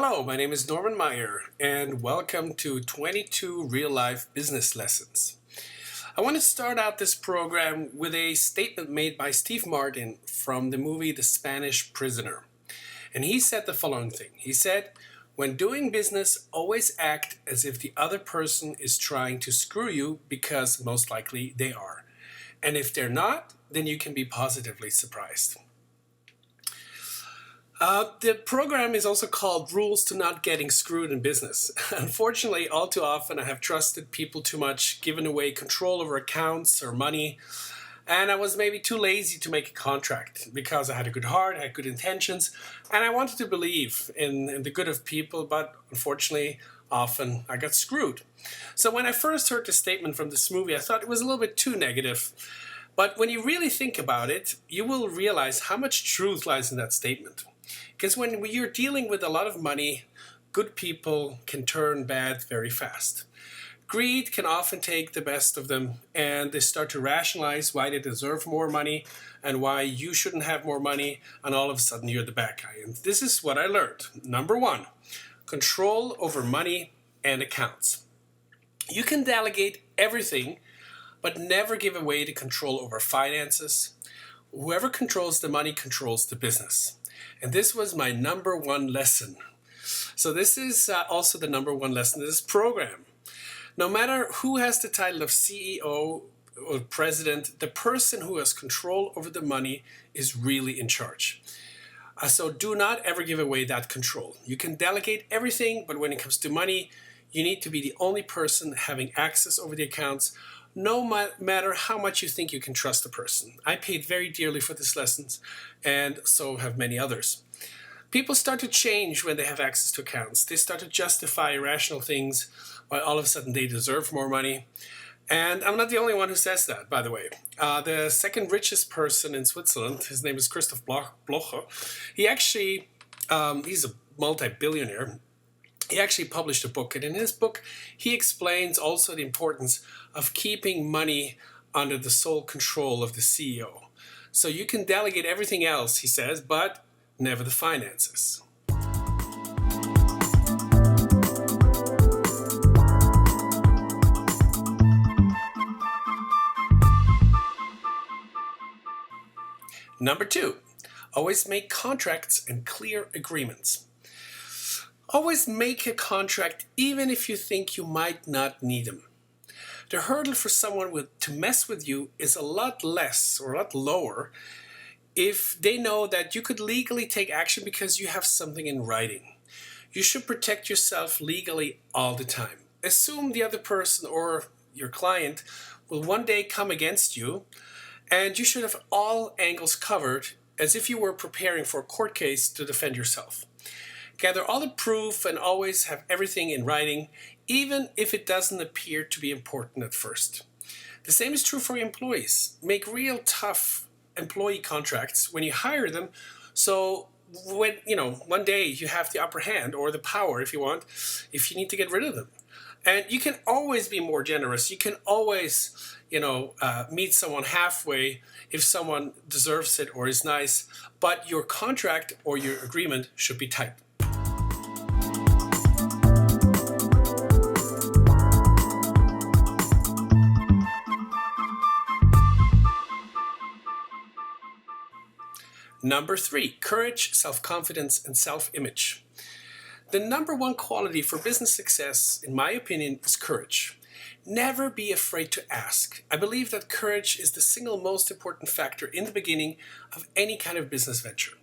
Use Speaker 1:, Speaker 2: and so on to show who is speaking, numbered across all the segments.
Speaker 1: Hello, my name is Norman Meier, and welcome to 22 Real Life Business Lessons. I want to start out this program with a statement made by Steve Martin from the movie The Spanish Prisoner. And he said the following thing. He said, "When doing business, always act as if the other person is trying to screw you, because most likely they are. And if they're not, then you can be positively surprised." The program is also called Rules to Not Getting Screwed in Business. Unfortunately, all too often I have trusted people too much, given away control over accounts or money, and I was maybe too lazy to make a contract because I had a good heart, I had good intentions, and I wanted to believe in the good of people, but unfortunately, often I got screwed. So when I first heard the statement from this movie, I thought it was a little bit too negative. But when you really think about it, you will realize how much truth lies in that statement. Because when you're dealing with a lot of money, good people can turn bad very fast. Greed can often take the best of them, and they start to rationalize why they deserve more money and why you shouldn't have more money, and all of a sudden you're the bad guy. And this is what I learned. Number one, control over money and accounts. You can delegate everything, but never give away the control over finances. Whoever controls the money controls the business. And this was my number one lesson. So this is also the number one lesson of this program. No matter who has the title of CEO or president, the person who has control over the money is really in charge. So do not ever give away that control. You can delegate everything, but when it comes to money, you need to be the only person having access over the accounts, no matter how much you think you can trust a person. I paid very dearly for these lessons, and so have many others. People start to change when they have access to accounts. They start to justify irrational things while all of a sudden they deserve more money. And I'm not the only one who says that, by the way. The second richest person in Switzerland, his name is Christoph Blocher. He's a multi-billionaire. He actually published a book, and in his book, he explains also the importance of keeping money under the sole control of the CEO. So you can delegate everything else, he says, but never the finances. Number two, always make contracts and clear agreements. Always make a contract even if you think you might not need them. The hurdle for someone to mess with you is a lot less or a lot lower if they know that you could legally take action because you have something in writing. You should protect yourself legally all the time. Assume the other person or your client will one day come against you, and you should have all angles covered as if you were preparing for a court case to defend yourself. Gather all the proof and always have everything in writing, even if it doesn't appear to be important at first. The same is true for your employees. Make real tough employee contracts when you hire them, so when one day you have the upper hand or the power if you need to get rid of them. And you can always be more generous. You can always meet someone halfway if someone deserves it or is nice, but your contract or your agreement should be tight. Number three, courage, self-confidence, and self-image. The number one quality for business success, in my opinion, is courage. Never be afraid to ask. I believe that courage is the single most important factor in the beginning of any kind of business venture.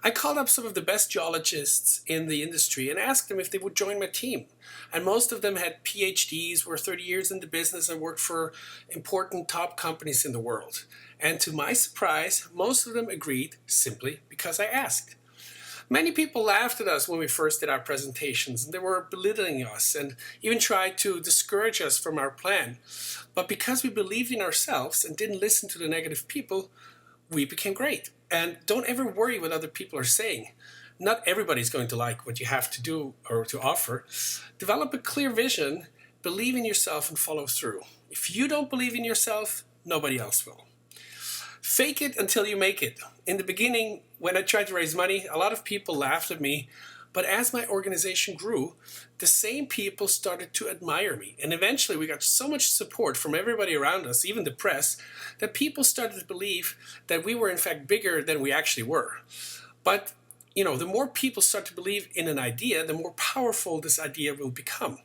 Speaker 1: I called up some of the best geologists in the industry and asked them if they would join my team. And most of them had PhDs, were 30 years in the business, and worked for important top companies in the world. And to my surprise, most of them agreed simply because I asked. Many people laughed at us when we first did our presentations, and they were belittling us and even tried to discourage us from our plan. But because we believed in ourselves and didn't listen to the negative people, we became great. And don't ever worry what other people are saying. Not everybody's going to like what you have to do or to offer. Develop a clear vision, believe in yourself, and follow through. If you don't believe in yourself, nobody else will. Fake it until you make it. In the beginning, when I tried to raise money, a lot of people laughed at me, But as my organization grew, the same people started to admire me. And eventually we got so much support from everybody around us, even the press, that people started to believe that we were in fact bigger than we actually were. But the more people start to believe in an idea, the more powerful this idea will become.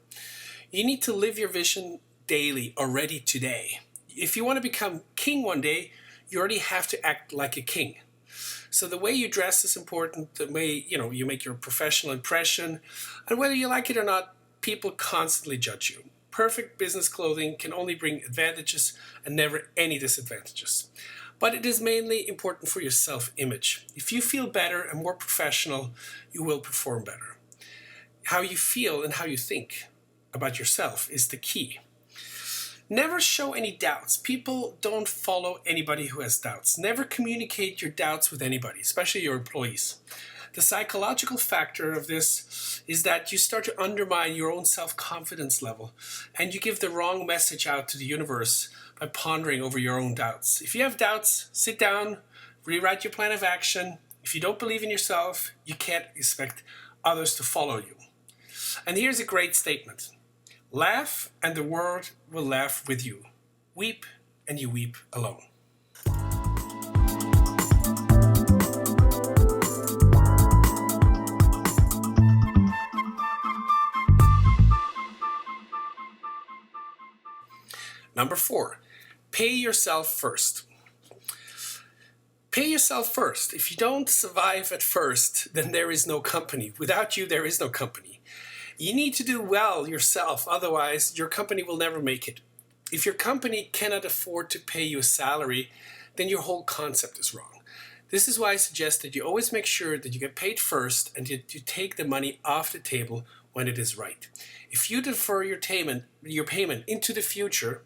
Speaker 1: You need to live your vision daily, already today. If you want to become king one day, you already have to act like a king. So the way you dress is important, the way you make your professional impression, and whether you like it or not, people constantly judge you. Perfect business clothing can only bring advantages and never any disadvantages. But it is mainly important for your self-image. If you feel better and more professional, you will perform better. How you feel and how you think about yourself is the key. Never show any doubts. People don't follow anybody who has doubts. Never communicate your doubts with anybody, especially your employees. The psychological factor of this is that you start to undermine your own self-confidence level, and you give the wrong message out to the universe by pondering over your own doubts. If you have doubts, sit down, rewrite your plan of action. If you don't believe in yourself, you can't expect others to follow you. And here's a great statement. Laugh, and the world will laugh with you. Weep, and you weep alone. Number 4, pay yourself first. Pay yourself first. If you don't survive at first, then there is no company. Without you, there is no company. You need to do well yourself, otherwise your company will never make it. If your company cannot afford to pay you a salary, then your whole concept is wrong. This is why I suggest that you always make sure that you get paid first and that you take the money off the table when it is right. If you defer your payment into the future,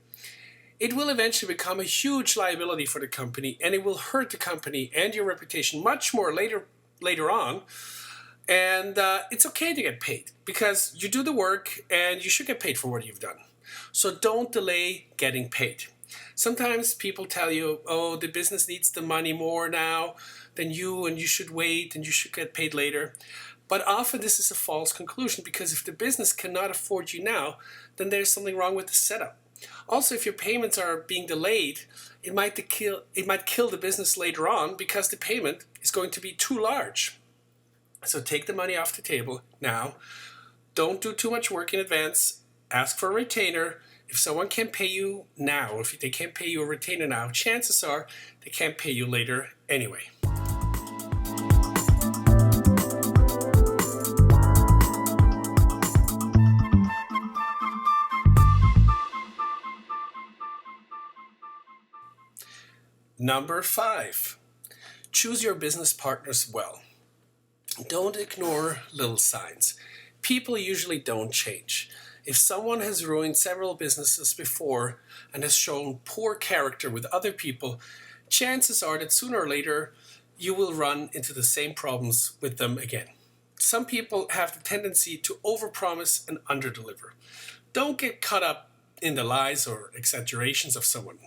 Speaker 1: it will eventually become a huge liability for the company, and it will hurt the company and your reputation much more later on. And it's okay to get paid because you do the work and you should get paid for what you've done. So don't delay getting paid. Sometimes people tell you, oh, the business needs the money more now than you, and you should wait and you should get paid later. But often this is a false conclusion, because if the business cannot afford you now, then there's something wrong with the setup. Also, if your payments are being delayed, it might kill the business later on because the payment is going to be too large. So take the money off the table now. Don't do too much work in advance. Ask for a retainer. If someone can't pay you now, if they can't pay you a retainer now, chances are they can't pay you later anyway. Number 5, choose your business partners well. Don't ignore little signs. People usually don't change. If someone has ruined several businesses before and has shown poor character with other people, chances are that sooner or later you will run into the same problems with them again. Some people have the tendency to overpromise and underdeliver. Don't get caught up in the lies or exaggerations of someone.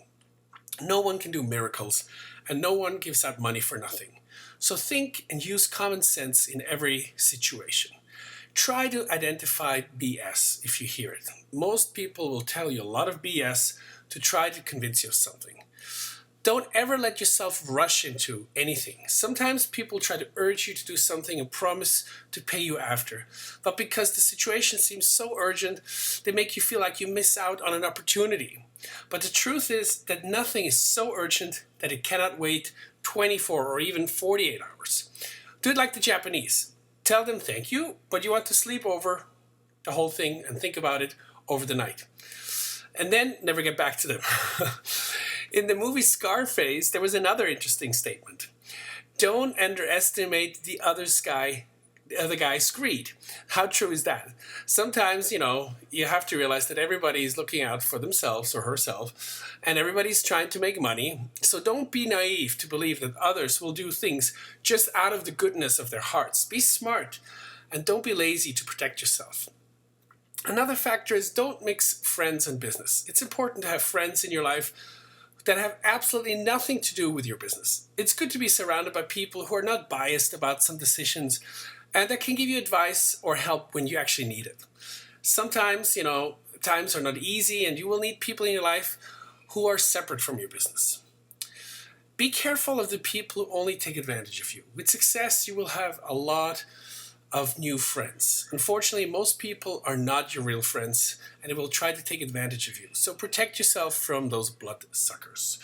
Speaker 1: No one can do miracles, and no one gives out money for nothing. So think and use common sense in every situation. Try to identify BS if you hear it. Most people will tell you a lot of BS to try to convince you of something. Don't ever let yourself rush into anything. Sometimes people try to urge you to do something and promise to pay you after. But because the situation seems so urgent, they make you feel like you miss out on an opportunity. But the truth is that nothing is so urgent that it cannot wait 24 or even 48 hours. Do it like the Japanese. Tell them thank you, but you want to sleep over the whole thing and think about it over the night. And then never get back to them. In the movie Scarface, there was another interesting statement. Don't underestimate the other guy's greed. How true is that? Sometimes, you have to realize that everybody is looking out for themselves or herself, and everybody's trying to make money. So don't be naive to believe that others will do things just out of the goodness of their hearts. Be smart, and don't be lazy to protect yourself. Another factor is don't mix friends and business. It's important to have friends in your life that have absolutely nothing to do with your business. It's good to be surrounded by people who are not biased about some decisions and that can give you advice or help when you actually need it. Sometimes, times are not easy and you will need people in your life who are separate from your business. Be careful of the people who only take advantage of you. With success, you will have a lot of new friends. Unfortunately, most people are not your real friends and they will try to take advantage of you. So protect yourself from those bloodsuckers.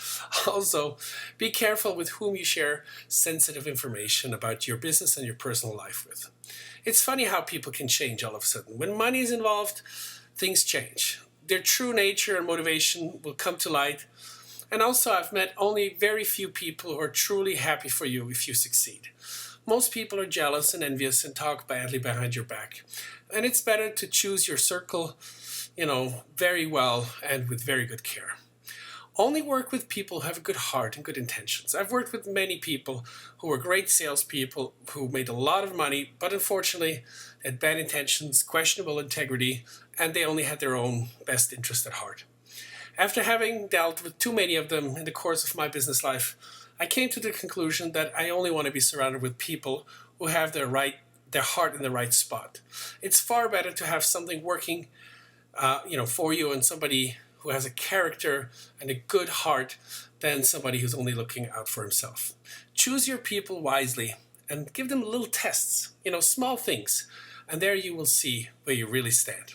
Speaker 1: Also, be careful with whom you share sensitive information about your business and your personal life with. It's funny how people can change all of a sudden. When money is involved, things change. Their true nature and motivation will come to light. And also, I've met only very few people who are truly happy for you if you succeed. Most people are jealous and envious and talk badly behind your back. And it's better to choose your circle, very well and with very good care. Only work with people who have a good heart and good intentions. I've worked with many people who were great salespeople who made a lot of money, but unfortunately had bad intentions, questionable integrity, and they only had their own best interest at heart. After having dealt with too many of them in the course of my business life, I came to the conclusion that I only want to be surrounded with people who have their heart in the right spot. It's far better to have something working, for you and somebody who has a character and a good heart than somebody who's only looking out for himself. Choose your people wisely and give them little tests, small things, and there you will see where you really stand.